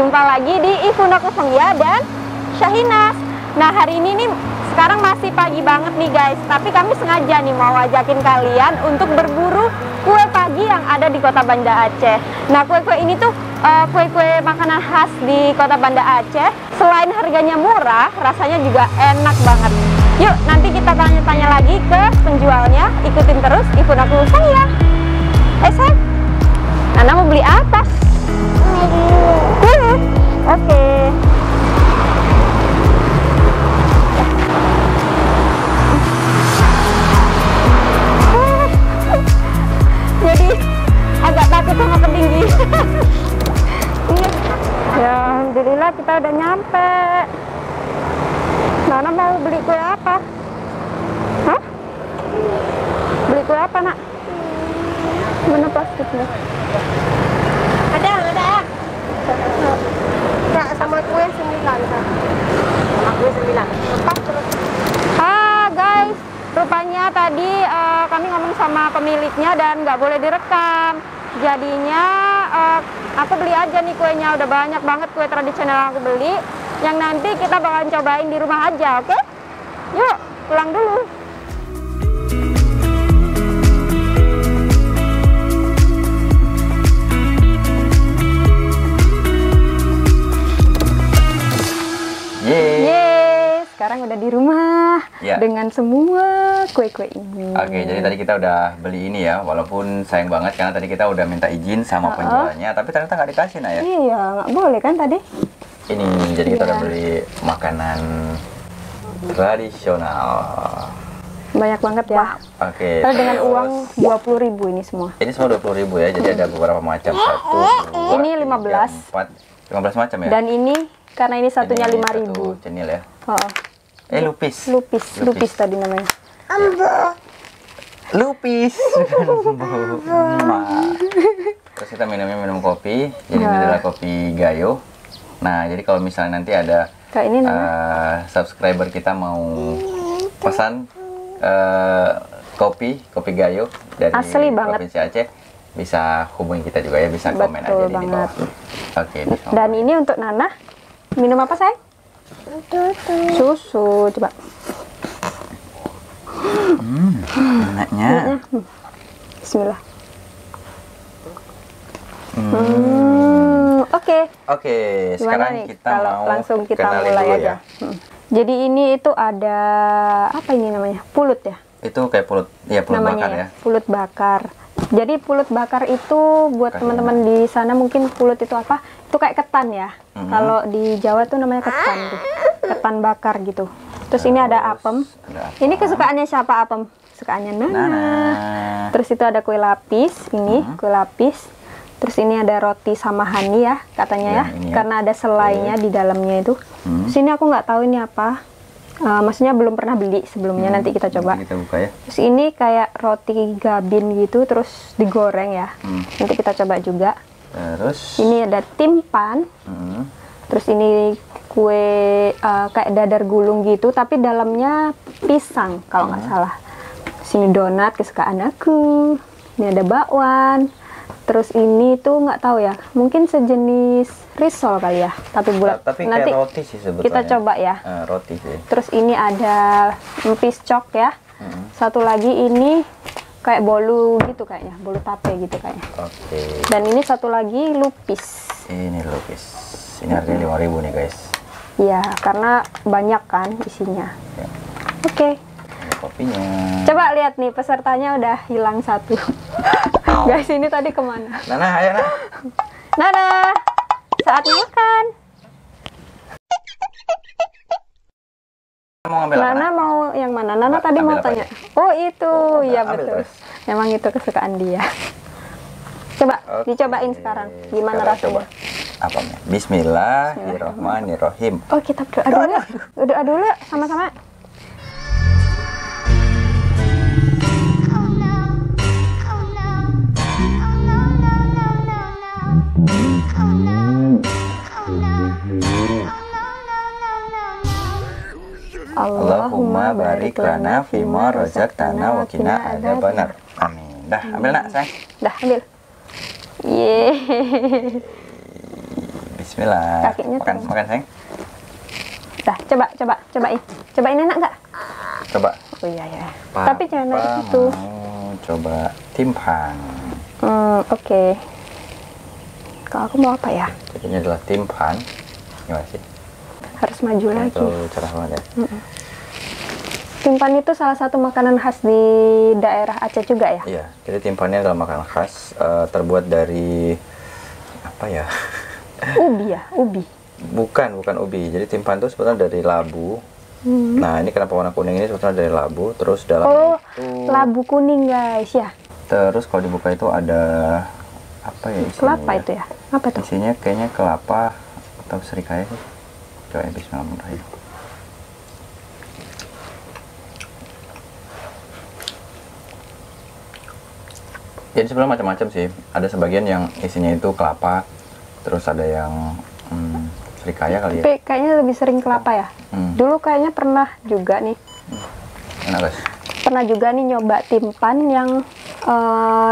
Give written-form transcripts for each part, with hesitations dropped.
Jumpa lagi di Ibunaku Fengya dan Syahinas. Nah, hari ini nih sekarang masih pagi banget nih guys, tapi kami sengaja nih mau ajakin kalian untuk berburu kue pagi yang ada di Kota Banda Aceh. Nah, kue-kue ini tuh kue-kue makanan khas di Kota Banda Aceh. Selain harganya murah, rasanya juga enak banget. Yuk, nanti kita tanya-tanya lagi ke penjualnya. Ikutin terus Ibunaku Fengya. Sayang, Nana mau beli apa? Kue. Oke. Jadi agak takut sama ketinggian. Ya, alhamdulillah kita udah nyampe. Nana mau beli kue apa? Hah? Beli kue apa, Nak? Mana plastiknya? Ada. Enggak, sama kue 9 kan? Sama kue 9. Lepas terus. Guys, rupanya tadi kami ngomong sama pemiliknya dan nggak boleh direkam. Jadinya aku beli aja nih kuenya. Udah banyak banget kue tradisional aku beli. Yang nanti kita bakalan cobain di rumah aja, oke? Yuk, pulang dulu. Yeay, sekarang udah di rumah dengan semua kue-kue ini. Oke, jadi tadi kita udah beli ini ya, walaupun sayang banget karena tadi kita udah minta izin sama penjualnya, tapi ternyata nggak dikasih, Nah ya. Iya, nggak boleh kan tadi? Ini, jadi kita udah beli makanan tradisional. Banyak banget ya. Oke. Terus dengan uang 20.000 ini semua. Ini semua 20.000 ya, jadi ada beberapa macam. 1, 2, ini 15. 3, 4, 15 macam ya. Dan ini karena ini satunya 5.000. Satu cenil ya. Lupis. Lupis tadi namanya. Lupis. Terus kita minum kopi. Jadi ini adalah kopi Gayo. Nah, jadi kalau misalnya nanti ada kayak ini subscriber kita mau pesan kopi Gayo dari asli banget. Provinsi Aceh, bisa hubungi kita juga ya, bisa komen aja di bawah. Oke. Dan ini untuk Nana, minum apa sayang? Susu, coba. Enaknya. Bismillah. Oke, sekarang kita mau langsung kita mulai aja. Jadi ini itu ada apa ini namanya? Pulut ya? Itu kayak pulut, ya pulut namanya bakar ya. Pulut bakar. Jadi pulut bakar itu buat teman-teman di sana mungkin pulut itu apa? Itu kayak ketan ya. Kalau di Jawa tuh namanya ketan tuh. Ketan bakar gitu. Terus ini ada apem. Ini kesukaannya siapa apem? Kesukaannya Nana. Terus itu ada kue lapis, ini kue lapis. Terus ini ada roti sama honey ya katanya ya, karena ada selainya di dalamnya itu. Terus ini aku nggak tahu ini apa. Maksudnya belum pernah beli sebelumnya, nanti kita coba. Nanti kita buka ya. Terus ini kayak roti gabin gitu, terus digoreng ya. Nanti kita coba juga. Terus ini ada timpan. Terus ini kue kayak dadar gulung gitu, tapi dalamnya pisang kalau nggak salah. Sini donat kesukaan aku. Ini ada bakwan. Terus ini tuh nggak tahu ya, mungkin sejenis risol kali ya, tapi bulat. Tapi nanti kayak roti sih sebetulnya. kita coba ya. Roti sih. Terus ini ada empis cok ya. Satu lagi ini kayak bolu gitu kayaknya, bolu tape gitu kayaknya. Oke. Dan ini satu lagi lupis. Ini lupis. Ini harganya 5.000 nih guys. Iya, karena banyak kan isinya. Ya. Oke. Ini kopinya. Coba lihat nih, pesertanya udah hilang satu. Guys, ini tadi kemana? Nana, ayo Nana. Nana, saatnya makan. Mau ngambil Nana apa? mau yang mana? Nana tadi mau tanya. Oh itu, iya betul. Terus. Memang itu kesukaan dia. Coba, dicobain sekarang. Gimana rasanya? Apa nih? Bismillahirrahmanirrahim. Oh, kita berdoa dulu. Berdoa dulu sama-sama. Allahumma barik lana fima razaqtana wa qina adzabannar. Amin. Dah, ambil Nak, sayang. Dah, ambil. Yeay. Bismillah. Kakinya Makan, turun. makan sayang. Dah, cobain. Cobain enak nggak? Coba. Oh iya ya. Papa Tapi jangan naik itu. mau coba timpang. Oke. Kalau aku mau apa ya? Jadi ini adalah timpang. Gimana sih? Harus maju lagi. Itu cerah banget ya. Timpan itu salah satu makanan khas di daerah Aceh juga ya? Iya, jadi timpan ini adalah makanan khas terbuat dari apa ya? Ubi ya, ubi. Bukan ubi. Jadi timpan itu sebetulnya dari labu. Nah, ini kenapa warna kuning ini sebetulnya dari labu. Terus dalam Oh, itu labu kuning guys ya. terus kalau dibuka itu ada apa ya isinya? Kelapa itu ya? Apa tuh? Isinya kayaknya kelapa atau serikaya sih. Coba ya, bismillahirrahmanirrahim. Jadi sebenarnya macam-macam sih. Ada sebagian yang isinya itu kelapa, terus ada yang serikaya kali ya. Tapi kayaknya lebih sering kelapa ya. Dulu kayaknya pernah juga nih. Enak guys. Pernah juga nih nyoba timpan yang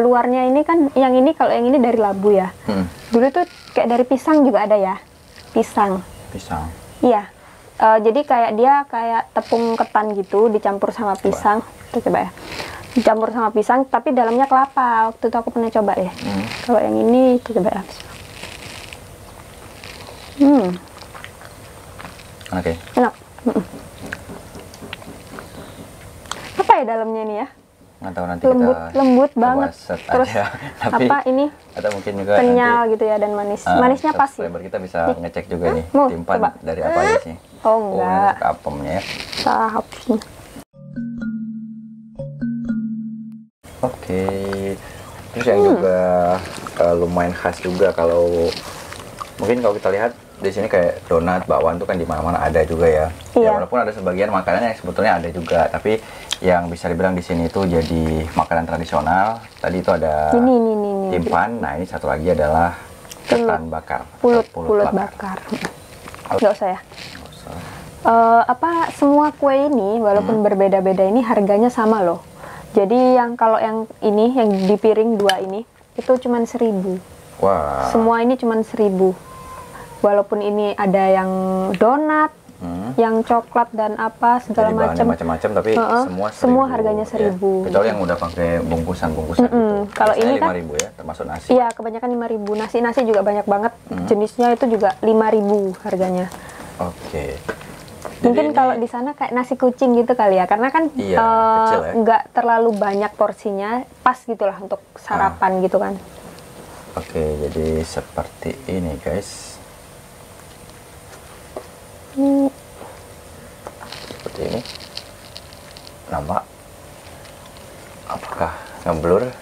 luarnya ini kan, yang ini kalau yang ini dari labu ya. Dulu tuh kayak dari pisang juga ada ya. Pisang. Iya. Jadi kayak dia kayak tepung ketan gitu dicampur sama pisang. Tuh coba ya. Dicampur sama pisang tapi dalamnya kelapa. Waktu itu aku pernah coba deh. Kalau yang ini itu coba ya. Oke. Enak. Apa ya dalamnya ini ya? Nggak tahu nanti Lembut kita banget. set Terus aja. Tapi apa ini? atau mungkin juga Kenyal nanti, gitu ya dan manis. Manisnya pas sih. subscriber kita bisa ngecek juga nih Mau, timpan coba. dari apa aja sih. Oh ini enggak. ke apemnya ya. Tahap. Oke. Terus yang juga lumayan khas juga kalau mungkin kalau kita lihat di sini kayak donat, bakwan tuh kan di mana-mana ada juga ya. Iya. Ya walaupun ada sebagian makanan yang sebetulnya ada juga, tapi yang bisa dibilang di sini itu jadi makanan tradisional. Tadi itu ada Ini. timpan. Nah, ini satu lagi adalah ketan bakar. Pulut bakar. Nggak usah ya. Apa semua kue ini walaupun berbeda-beda ini harganya sama loh. Jadi yang kalau yang ini yang di piring 2 ini itu cuman 1.000. Wah. Semua ini cuman 1.000. Walaupun ini ada yang donat, yang coklat dan apa segala Jadi bahannya macam. macam-macam tapi semua harganya 1.000. Ya. Kecuali yang udah pakai bungkusan-bungkusan gitu. Kalau Biasanya ini kan 5.000 ya, termasuk nasi. Iya, kebanyakan 5.000. Nasi juga banyak banget. Jenisnya itu juga 5.000 harganya. Oke. Mungkin kalau di sana kayak nasi kucing gitu kali ya, karena kan Iya, kecil ya. nggak terlalu banyak porsinya, pas gitulah untuk sarapan gitu kan. Oke, jadi seperti ini guys. Seperti ini. Nampak? Apakah ngeblur?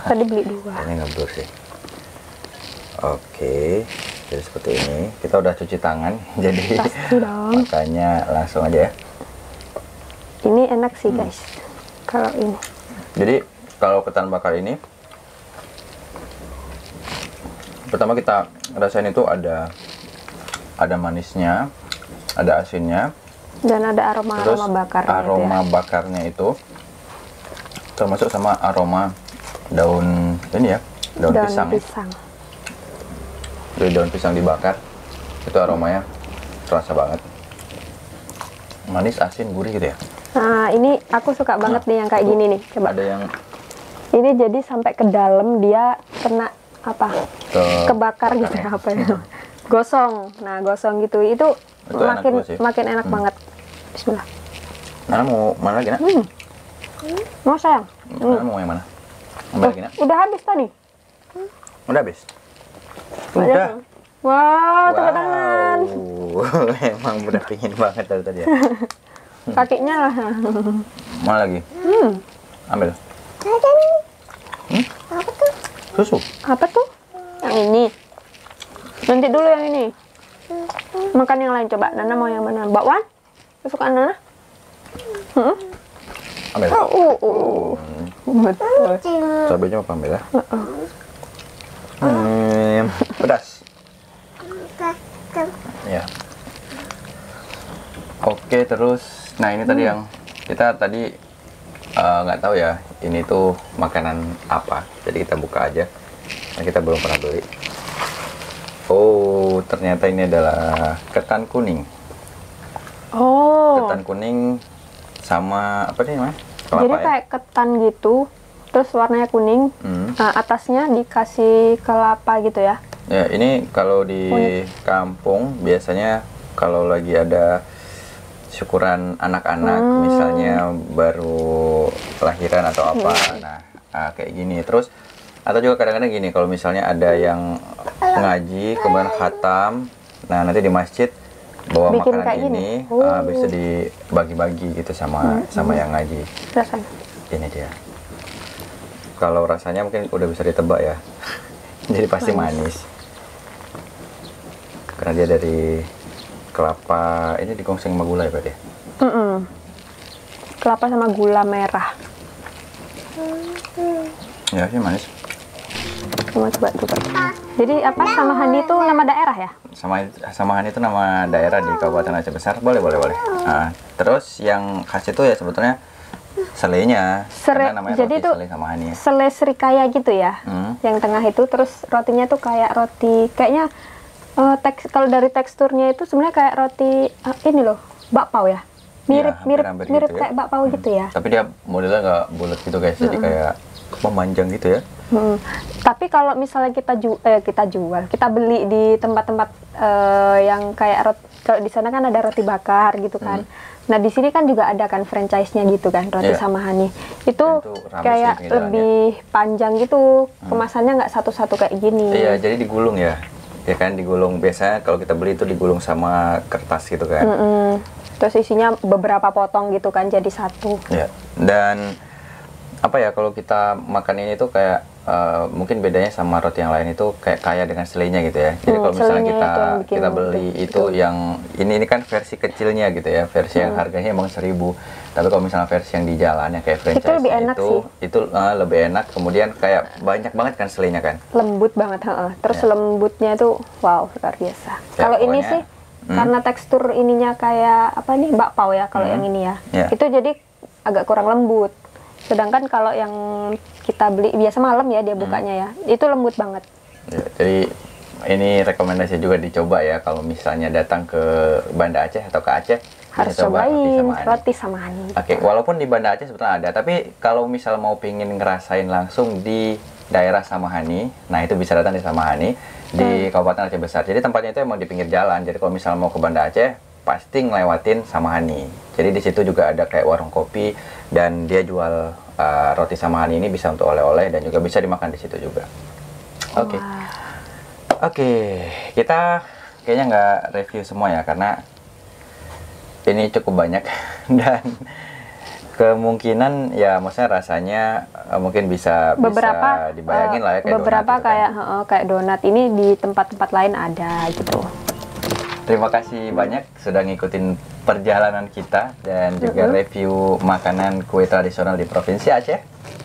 Tadi beli 2. Ini ngeblur sih. Oke, jadi seperti ini. Kita udah cuci tangan, jadi Pasti dong. makanya langsung aja ya. Ini enak sih guys. Kalau ini. Jadi kalau ketan bakar ini, pertama kita rasain itu ada manisnya, ada asinnya, Dan ada terus aroma bakarnya aroma itu ya. bakarnya itu termasuk sama aroma daun ini ya, daun pisang. Dari daun pisang dibakar itu aromanya terasa banget, manis, asin, gurih gitu ya. Nah, ini aku suka banget nih yang kayak gini nih. Coba. Ada yang Ini jadi sampai ke dalam dia kena apa? Kebakar gitu ya, apa ya? Gosong. Nah, gosong gitu. Itu enak juga sih. makin enak banget. Bismillah. mana lagi nak? Mau sayang? Mana mau yang mana? Ambil lagi nak? Udah habis tadi. Udah habis? Udah. Wow, tepuk tangan. Emang udah pingin banget dari tadi ya. Kakinya lah. Mana lagi? Ambil. Susu. Apa tuh? Yang ini. Nanti dulu yang ini. Makan yang lain coba. Nana mau yang mana? Bakwan? Kesukaan Nana? Ambil. Betul. Cabainya apa ambil ya? Pedas. Ya. Oke, terus nah ini tadi yang kita tadi nggak tahu ya ini tuh makanan apa, jadi kita buka aja. Nah, kita belum pernah beli. Oh, ternyata ini adalah ketan kuning. Oh. Ketan kuning sama apa nih namanya? Kelapa Jadi ya? kayak ketan gitu, terus warnanya kuning. Nah, atasnya dikasih kelapa gitu ya. Ya, ini kalau di kampung biasanya kalau lagi ada syukuran anak-anak, misalnya baru lahiran atau apa, nah kayak gini. Terus atau juga kadang-kadang gini, kalau misalnya ada yang ngaji kemudian khatam, nah nanti di masjid bawa Bikin makanan kayak ini, gini. bisa dibagi-bagi gitu sama yang ngaji. Rasanya. Ini dia. Kalau rasanya mungkin udah bisa ditebak ya, jadi pasti manis. Karena dia dari kelapa, ini digongseng sama gula ya Pak ya? Kelapa sama gula merah. Ya sih manis. Coba coba. Jadi apa, Samahan itu nama daerah ya? Samahan itu nama daerah di Kabupaten Aceh Besar. Boleh. Nah, terus yang khas itu ya sebetulnya selainya. Karena namanya Jadi roti itu selai Samahani. selai serikaya gitu ya. Yang tengah itu, terus rotinya tuh kayak roti, kayaknya kalau dari teksturnya itu sebenarnya kayak roti ini loh, bakpao ya. Mirip hampir gitu ya. kayak bakpao gitu ya. Tapi dia modelnya nggak bulat gitu guys, jadi kayak memanjang gitu ya. Tapi kalau misalnya kita beli di tempat-tempat yang kayak kalau di sana kan ada roti bakar gitu kan. Nah di sini kan juga ada kan franchise-nya gitu kan, roti Samahani. Itu rame kayak sih lebih panjang gitu, kemasannya nggak satu-satu kayak gini. Iya, jadi digulung ya. Ya kan digulung, biasanya kalau kita beli itu digulung sama kertas gitu kan. Terus isinya beberapa potong gitu kan, jadi satu. Ya. Dan apa ya, kalau kita makan ini tuh kayak mungkin bedanya sama roti yang lain itu kayak kaya dengan selainya gitu ya. Jadi kalau misalnya kita beli itu yang ini kan versi kecilnya gitu ya, versi yang harganya emang 1.000. Tapi kalau misalnya versi yang di jalan ya kayak franchise itu lebih enak sih. Itu lebih enak. Kemudian kayak banyak banget kan selainya kan. Lembut banget, terus lembutnya tuh wow, luar biasa. Ya, kalau ini pokoknya, sih karena tekstur ininya kayak apa nih, bakpao ya kalau yang ini ya. Itu jadi agak kurang lembut. Sedangkan kalau yang kita beli biasa malam ya dia bukanya ya, itu lembut banget. Ya, jadi ini rekomendasi juga dicoba ya kalau misalnya datang ke Banda Aceh atau ke Aceh, harus cobain roti Samahani. Oke, walaupun di Banda Aceh sebetulnya ada, tapi kalau misal mau pingin ngerasain langsung di daerah Samahani, nah itu bisa datang di Samahani di Kabupaten Aceh Besar. Jadi tempatnya itu emang di pinggir jalan. Jadi kalau misal mau ke Banda Aceh, pasti ngelewatin Samahani. Jadi di situ juga ada kayak warung kopi dan dia jual roti Samahani ini bisa untuk oleh-oleh dan juga bisa dimakan di situ juga. Oke, kita kayaknya nggak review semua ya karena ini cukup banyak dan kemungkinan ya maksudnya rasanya mungkin bisa dibayangin lah ya kayak beberapa donat gitu kayak donat ini di tempat-tempat lain ada gitu. Terima kasih banyak sudah ngikutin perjalanan kita dan juga review makanan kue tradisional di Provinsi Aceh.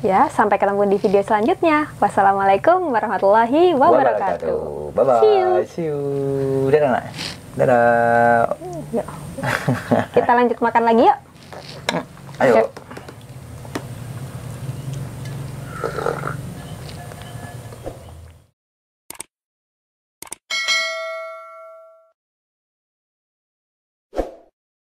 Ya, sampai ketemu di video selanjutnya. Wassalamualaikum warahmatullahi wabarakatuh. Bye bye. See you. Dadah. Dadah. Yuk. Kita lanjut makan lagi yuk. Ayo. Yuk.